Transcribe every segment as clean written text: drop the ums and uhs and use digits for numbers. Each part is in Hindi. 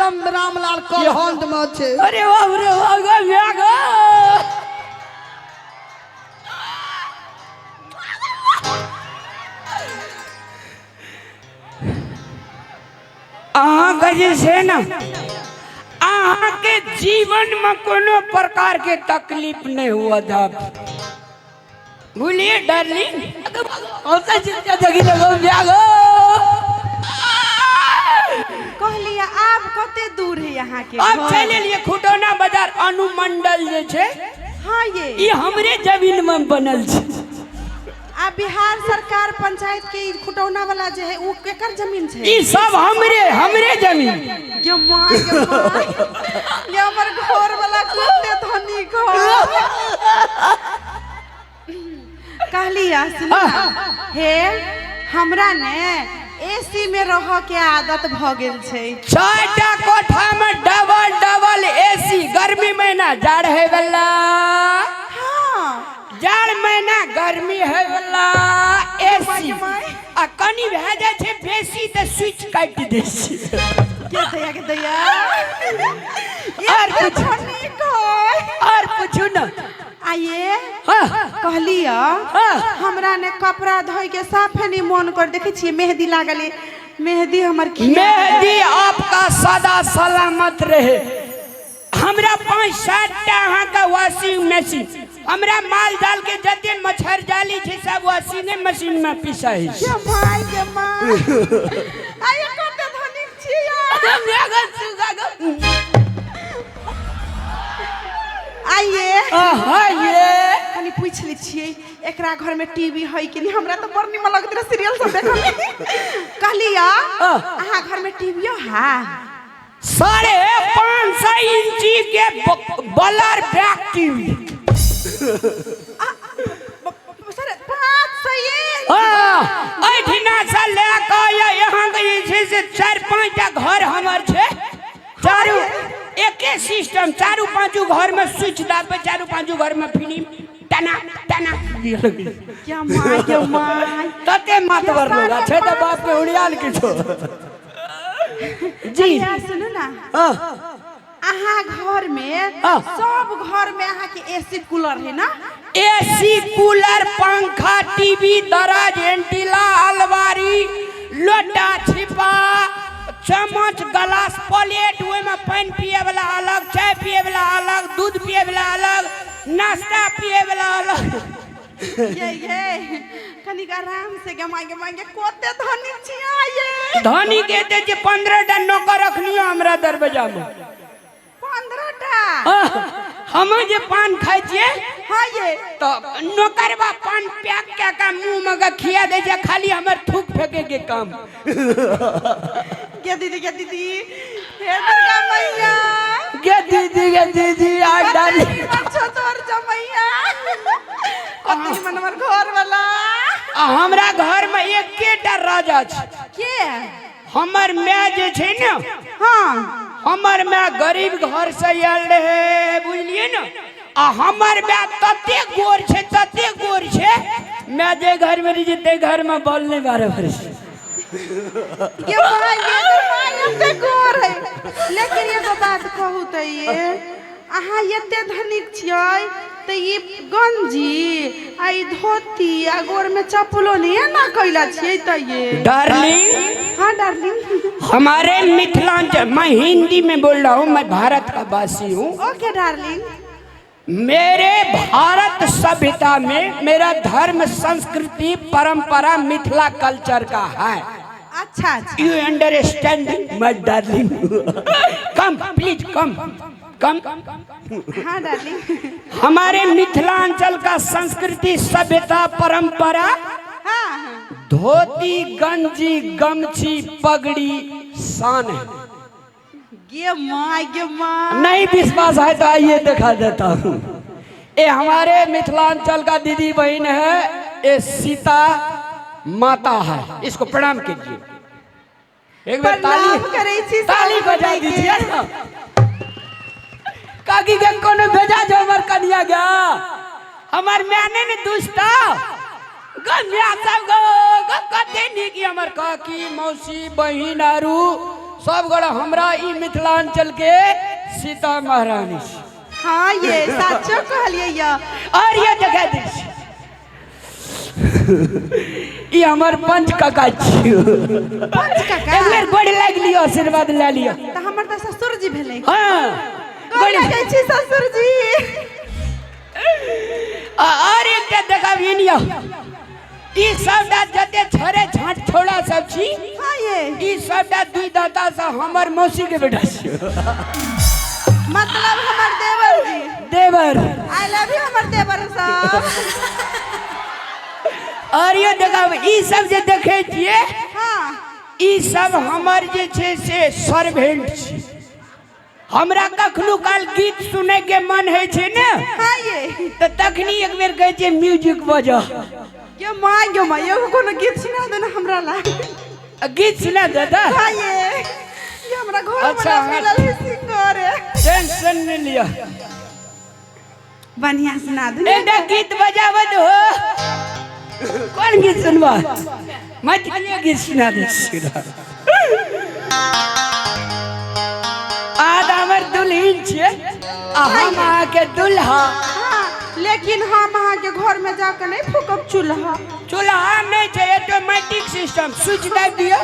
एकदम रामलाल कलहंत में छे। अरे वाह गो ब्याह गो जे से ना अहाँ के जीवन में कोनो प्रकार के तकलीफ नहीं हुआ था। भूलिए डार्लिंग कहलिए आप कते दूर है यहाँ के? अब चले लिए खुटौना बाजार अनुमंडल जे छे। हाँ ये हमरे जमीन में बनल छे। आ बिहार सरकार पंचायत के खुटौना वाला जे है वो केकर जमीन छे? ये सब हमरे जमीन। ये मां ये हमर घर वाला कते धनिक हो। कहलिया सुन हे हमरा ने एसी में रह के आदत भ गेल छे। 6टा कोठा में डबल एसी। गर्मी महीना जाड़ है वाला, जाड़ महीना गर्मी है वाला एसी। आ कनी भे जाय छे बेसी त स्विच काट दै छी। के दया और पूछू न आइए कहलिया हमरा ने कपड़ा धोई के साफे नहीं मन कर। देखे छी मेहंदी लागले, मेहंदी हमर मेहंदी आपका सदा सलामत रहे। हमरा 5-7टा अहाँ का वॉशिंग मशीन, हमरा माल डाल के जते मच्छर जाली छे सब वॉशिंग मशीन में पिसाई छे। के भाई के मां आइए कते धनिक छी आइए कनी पूछ ले छिए एकरा घर में टीवी है कि नहीं? हमरा तो बड़ निमन लगत रहे सीरियल सब देखे में। कहलिया अहाँ घर में टीवीओ है? 550 इंची के बलर बैक टीवी। ऐठिना से लेके यहाँ के जे से 4-5टा घर हमर छे। चारू एके सिस्टम, 4-5 घर में स्विच दाबे, 4-5 घर में फिल्म टना क्या माय तते मातवर लोग छे त बाप के उड़ियाल किछो। जी सुनो ना अहाँ घर में सब घर में अहाँ के एसी कूलर है ना? एसी कूलर पंखा टीवी दराज एंटीला अलमारी लोटा छिपा चम्मच गिलास प्लेट ओय में पानी पिए वाला अलग, चाय पिए वाला अलग, दूध पिए वाला अलग, नाश्ता पिए वाला अलग। ये कनिक आराम से गमाई के कोते धनी छिया ये धनी के दे जे 15टा नौकर रखनियो हमरा दरवाजा में। 15टा हम जे पान खाइ छिए हां ये तो नौकरवा पान पैक के का मुंह में खिया दे जे खाली हमर थूक फेंके के काम। के दीदी हे दुर्गा मैया के दीदी आ डाली अच्छा तोर जमैया कति मनवर घर वाला। हमरा घर में एकेटा राजा छ। के हमर माय जे छै ने, हां हमर माय गरीब घर से आयल रहे बुझलिए न। आ हमर माय तते गोर छै मैं जे घर में रही ते घर में बोल नहीं बारे वर्ष। ये भाई हमसे गोर है। लेकिन ये तो बात कहू त ये अहाँ एते धनिक छियै त ये गंजी आई धोती आ गोर में चप्पलो नहीं ना कैला छियै त ये? डार्लिंग हाँ डार्लिंग हमारे मिथिलांचल, मैं हिंदी में बोल रहा हूँ, मैं भारत का वासी हूँ। ओके डार्लिंग मेरे भारत सभ्यता में मेरा धर्म संस्कृति परंपरा मिथिला कल्चर का है। अच्छा you understand my darling? Come please come. हाँ डार्लिंग हमारे मिथिलांचल का संस्कृति सभ्यता परंपरा हाँ धोती गंजी गमछी पगड़ी शान है। गे माँ नहीं विश्वास है तो आइए दिखा देता हूँ। ये हमारे मिथिलांचल का दीदी बहन है, ये सीता माता है, इसको प्रणाम कीजिए। एक बार ताली बजा दीजिए ना। काकी के कोनो भेजा जो हमार कन्या गया हमार मैंने ने दुष्टा गन्या सब गो कते नी की हमार काकी मौसी बहिन आरू सब गोड़ा हमरा ई मिथिलांचल के सीता महारानी। हाँ ये सच्चो कहलिए या। और ये जगह दी ये हमार पंच काका छियो। पंच काका एक बेर गोड़ लाग लियो, आशीर्वाद ले लियो। त हमर त ससुर जी भेलै। हां गोड़ लागै छी ससुर जी। और एक देखाबी नियो ई सबटा जते छरे झाट छोड़ा सब छी। हां ये ई सबटा दुई दाता से हमर मौसी के बेटा छियो। मतलब हमर देवर जी। देवर आई लव यू हमर देवर साहब। और ये देखाब ई सब जे देखे छिए। हां ई सब हमर जे छे से सर्वेंट छी। हमरा कखनो काल गीत सुने के मन है छे ने। हां ये त तखनी एक बेर कहै छे म्यूजिक बजा। यो मां एगो कोनो गीत सुना दे ना हमरा ला। गीत सुना दे दा। हां ये हमरा घर अच्छा, में मिलल है सिंगर है। टेंशन नहीं लिया। बढ़िया सुना दे। एटा गीत बजाव दो। कौन गीत सुनवा? मैथिली गीत सुना दे। आज हमर दुल्हन छे आ हम अहाँ के दुल्हा। हाँ, लेकिन हम अहाँ के घर में जाकर नहीं फूकब चूल्हा। चूल्हा नहीं छे, ऑटोमेटिक सिस्टम। स्विच दाब दियो,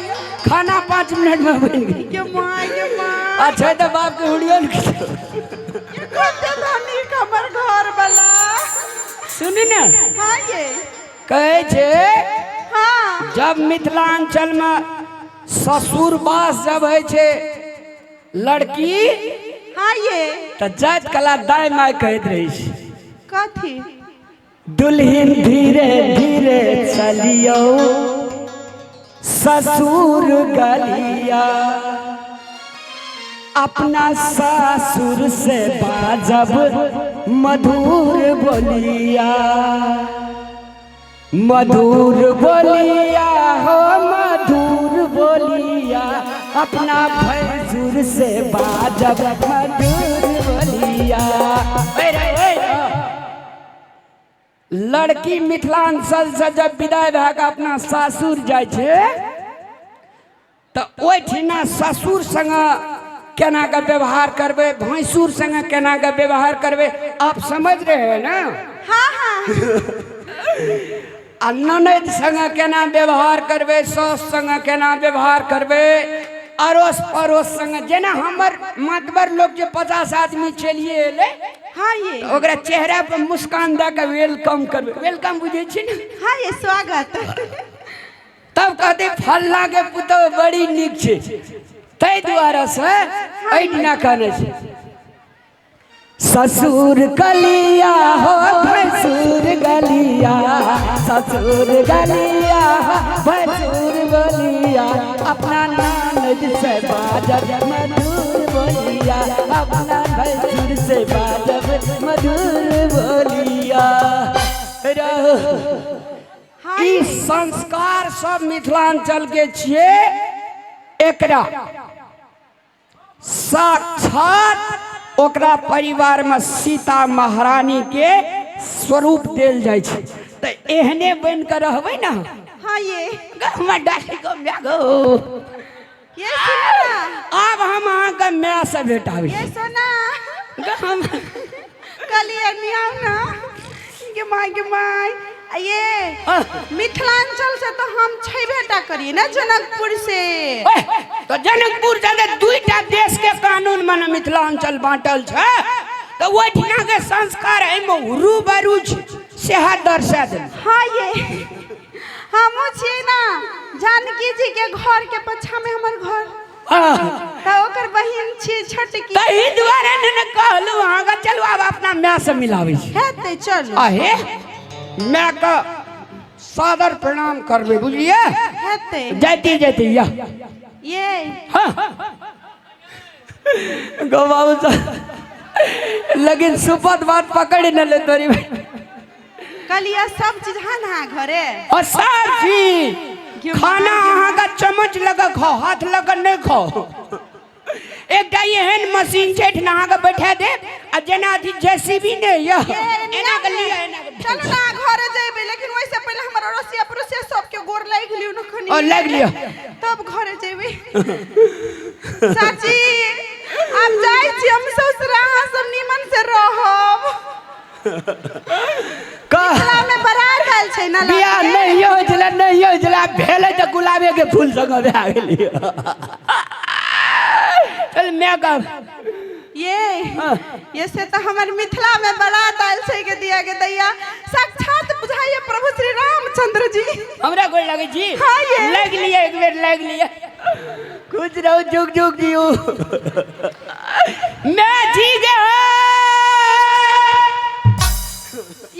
खाना 5 मिनट में बन गई। ये मां अच्छा तो बाप के हुड़ियन ये कते धनिक हमर घर वाला। सुनी ना। हां ये कहे छे हां जब मिथिलांचल में ससुर बास जब है छे लड़की हां ये तो जात कला दाई माई कहत रही छे कथी दुल्हन धीरे धीरे चलियो ससुर गलिया अपना ससुर से बाजब मधुर बोलिया मधुर बोलिया हो मधुर बोलिया अपना भैंसुर से बाजब मधुर बोलिया। लड़की मिथिलांचल से जब विदाई भए के अपना सासुर जाय छे तो ओठिना ससुर संग केना के व्यवहार करबे, भैंसुर संग केना के व्यवहार करबे, आप समझ रहे हैं ना? हां हां आ ननद संग केना व्यवहार करबे, सास संग केना व्यवहार करबे, अड़ोस पड़ोस संग। जेना हमर मतबर लोग जो 50 आदमी चलिए एले हां ये तो ओकरा चेहरा पर मुस्कान दे के वेलकम करबे। वेलकम बुझे छी ना? हां ये स्वागत। तब कहते फल्ला के पुतो बड़ी नीक छे, तै दुआरे से ऐठना कहने छे ससुर गलिया हो भैंसुर गलिया ससुर गलिया हो भैंसुर गलिया अपना ननद से बाजब मधुर बोलिया अपना भैंसुर से बाजब मधुर बोलिया। ई संस्कार सब मिथिलांचल के छिए। एकरा साक्षात ओकरा परिवार में सीता महारानी के स्वरूप देल जाय छे। तो एहने बन कर रहबे ना। हां ये हम डाली को म्यागो ये सुना अब हम अहाँ के मैं से भेटाबी। ये सुना हम कलिए नियाव ना के माई ये मिथिलांचल से तो हम छेबेटा करिए ना जनकपुर से। तो जनकपुर जाने दुईटा देश के कानून में मिथिलांचल बांटल छे। तो ओठिना के संस्कार एमे रूबरू सेहा दर्शा दे। हां ये हम छी ना जानकी जी के घर के पछा में हमर घर। तो ओकर बहिन छी छोटकी। तही द्वारा ने कहलु अहाँ के चलू अब अपना मां से मिलाबै छी। हेते चलू आहे मैं का सादर प्रणाम करबे बुझलिए। हेते जाती जाती या ये गो बाबू लेकिन सुपत बात पकड़ न ले तोरी कलिया सब चीज हां ना घरे और सब चीज खाना अहाँ का चम्मच लगा खाओ, हाथ लगा नहीं खाओ। एक एहन मशीन छे अहाँ के बैठा दे आ जेना अथी जेसीबी ने एना के लिए एना चलो ना घरे जेबे। लेकिन वैसे पहले हमर अड़ोसिया पड़ोसिया सब के गोर लाग लियो न खनी। और लाग लियो तब घरे जेबे। चाची हम जाई छी हम ससुरा सब निमन से रहब मिथिला में बरार गल छै ना बिया नहीं हो जला भेले त गुलाबे के फूल संग भा गेली चल मैं कब ये से तो हमारे मिथिला में बारात आयल छै के दिया के दैया साक्षात बुझाइए प्रभु श्री रामचंद्र जी हमरा गोल लगे जी हाँ ये लग लिया एक बेर लग लिया खुश रहो जुग जुग जियो मैं जी गया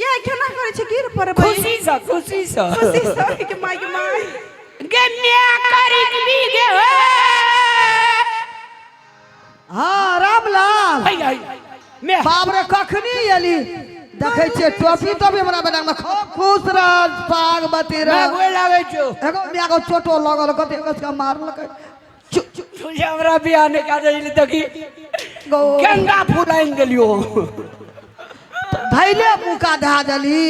ये केना करे छै गिर पर खुशी से के माय के मैं करी भी गया हाँ रामलाल मैं बाप रे कखनी एली देखे छियै टोपी तो भी हमरा बेटा में खूब खुश रह पागवती रह मैं गोल लगे छो एगो बियागो चोटो लगल कते कसका मारल तुझे हमरा बियाह ने का देली देखी गंगा फुलाइन गेलियो धैले मुका धा देली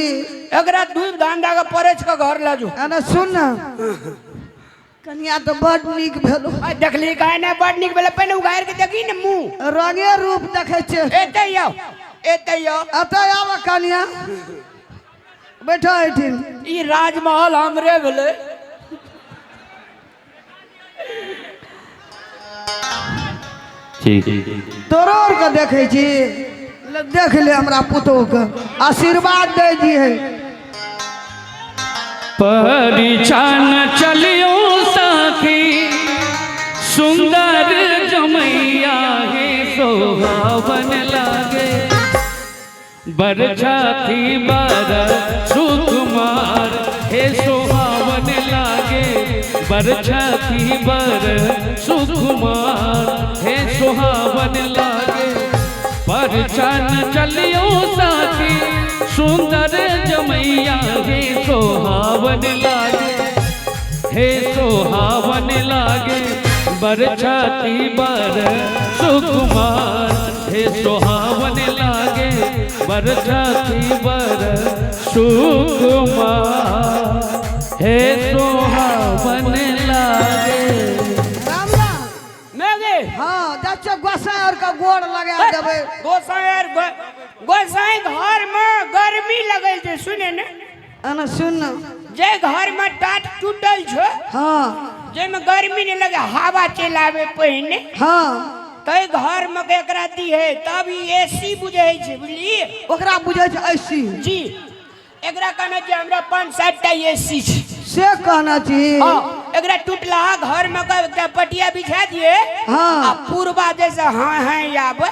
एकरा दूध धंधा के परेच के घर ले जो एने सुन ना कनिया तो बड़ नीक भेलो देखली काहे ने बड़ नीक भेले पहले उगाएर के देखी ने मुंह रंगे रूप देखे छे एते आओ अतः आव कनिया बैठो एठिन ई राजमहल हमरे भेले तोरो और के देखे छी देख ले हमरा पुतोह के आशीर्वाद दे दी है परिछन चलियो सखी सुंदर जमैया हे सोहावन लागे बरछाती बर सुकुमार हे सोहावन लागे बरछाती बर सुकुमार हे सोहावन लागे परिछन चलियो सखी सुंदर जमैया हे सोहावन लागे हे सोहावन लागे बरछाती बर सुकुमार हे सोहावन लागे बरछाती बर सुकुमार हे सोहावन लागे रामलाल मेगे हां दच्चा गोसाई का गोड़ लगा देबे गोसाई घर में गर्मी लगल छै सुने ने एने सुन ना जे घर में टाट टूटल छ हां जे में गर्मी नहीं लगे हवा चलावे पहिने हां तई घर में एकरा दी है तब एसी बुझै छै बुझलिए ओकरा बुझै छै ऐसी जी एकरा कहना छै हमरा 5-7 टा एसी छै से कहना छी हां एकरा टूटला घर में का पटिया बिछा दिए हां आ पूर्वा जैसे हां आबे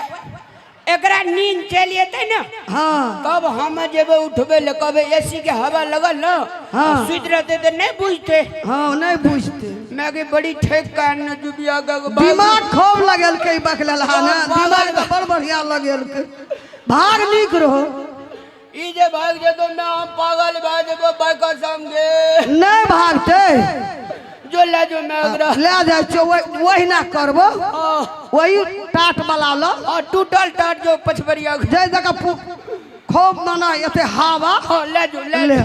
एकरा नींद चल जेते ना हां कब हम जेबे उठबे ले कबे एसी के हवा लगल ना हाँ। सुत रहते तो नहीं बुझते हां नहीं बुझते मैं के बड़ी ठेक कान न जुबिया का दिमाग खूब लगल के बकलल हा ना दिमाग तो बड़ बढ़िया लगल के भाग नीक रहो ई जे भाग जे तो मैं हम पागल भा जेबो बाइका संगे नहीं भागते जो ले जो मैं अगरा ले जाए छो वही ना करबो वही टाट वाला लो और टूटल टाट जो पछबरिया जय जगह खूब माना एते हवा ले जो ले ले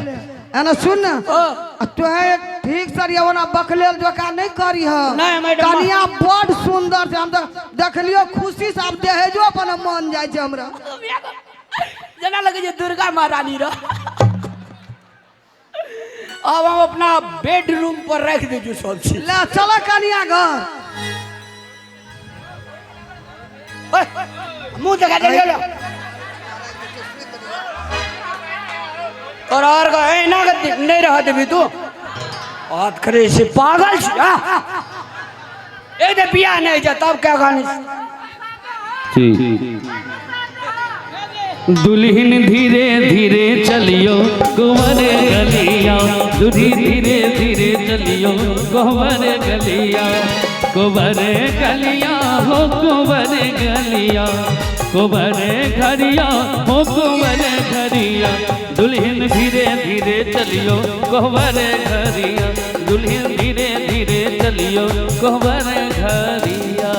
एना सुन ना तो है ठीक सरिया वना बकलेल जो का नहीं करी ह नहीं मैडम कनिया बड़ सुंदर छै हम तो देखलियो खुशी से अब दहेजो अपन मन जाय छै हमरा जना लगे जे दुर्गा महारानी रो अब हम अपना बेडरूम पर रख दे जो सब चीज ले चलो कनिया घर मुंह दिखा दे लो और गए ना नहीं रहा देवी तू बात करे से पागल छी ए दे बिया नहीं जा तब क्या गाने दुल्हन धीरे धीरे चलियो कुंवर गलिया धीरे धीरे चलियो कुंवर गलिया कुंवर गलिया हो कुंवर गलिया कुंवर घरिया हो कुंवर घरिया दुल्हन धीरे धीरे चलियो कुंवर घरिया दुल्हन धीरे धीरे चलियो कुंवर घरिया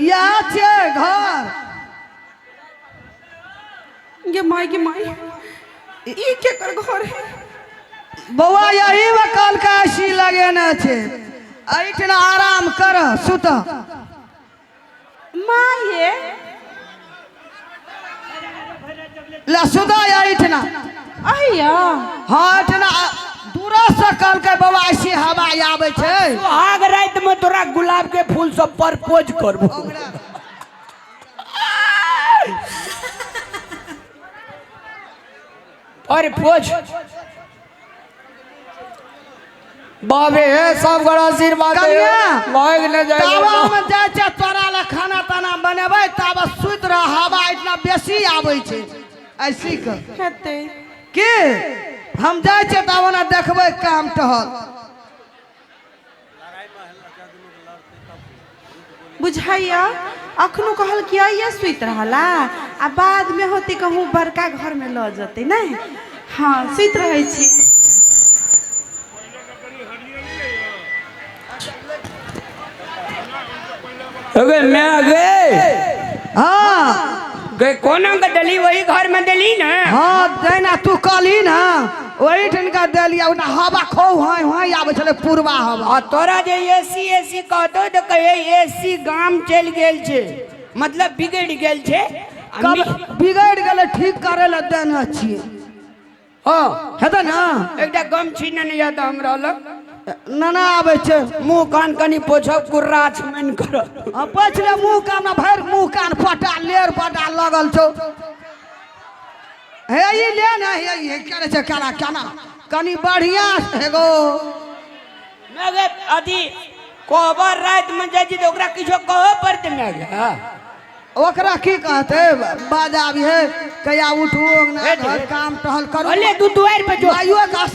या छे घर गे माय ई के कर घर है बौआ यही में कल का ऐसी लगे न छे ऐठना आराम कर सुत माँ ये ला सुता ऐठना अहिया हाँ ऐठना दूरा से कल के बौआ ऐसी हवा आवे छे सुहाग रात में तोरा गुलाब के फूल सब प्रपोज करबो प्रपोज बाबे है सब बड़ा आशीर्वाद कन्या भाग न जाए तावा में जाय छे तोरा ला खाना ताना बनेबै तब सुत रह हवा इतना बेसी आवे छे ऐसी कर हेते के हम जाय छे तब ना देखबै काम टहल बुझाइया अखनो कहल कि ये सुत रहला आ बाद में होती कहूँ बड़का घर में ल जते नहीं हाँ सुत रहे छी अबे मैं गए हाँ गए कोना का डली वही घर में डली ना हाँ देना तू कहली ना वही ठनका देलिया उना हवा खो हाय हाय आवे छले पूर्वा हवा और तोरा जे एसी एसी कहतो तो कहे एसी गाम चल गेल छे मतलब बिगड़ गेल छे कब बिगड़ गेले ठीक करे ला देना छिए हां हेता ना एकटा गम छीने नहीं जाता हमरा लग नाना आवे छे मुंह कान कनी पोछब कुर्राछ मन कर पछले मुंह कान भर मुंह कान फटा लेर फटा लगल छौ हे ई ले ना हे ई करे छे काला काना कनी बढ़िया हेगो मैं अथी कोबर रात में जाई छी तो ओकरा किछो कहो पड़ते मैं गया ओकरा की कहते बाजा भी है कया उठो ना घर काम टहल करो अले तू दुआर पे जो आइयो का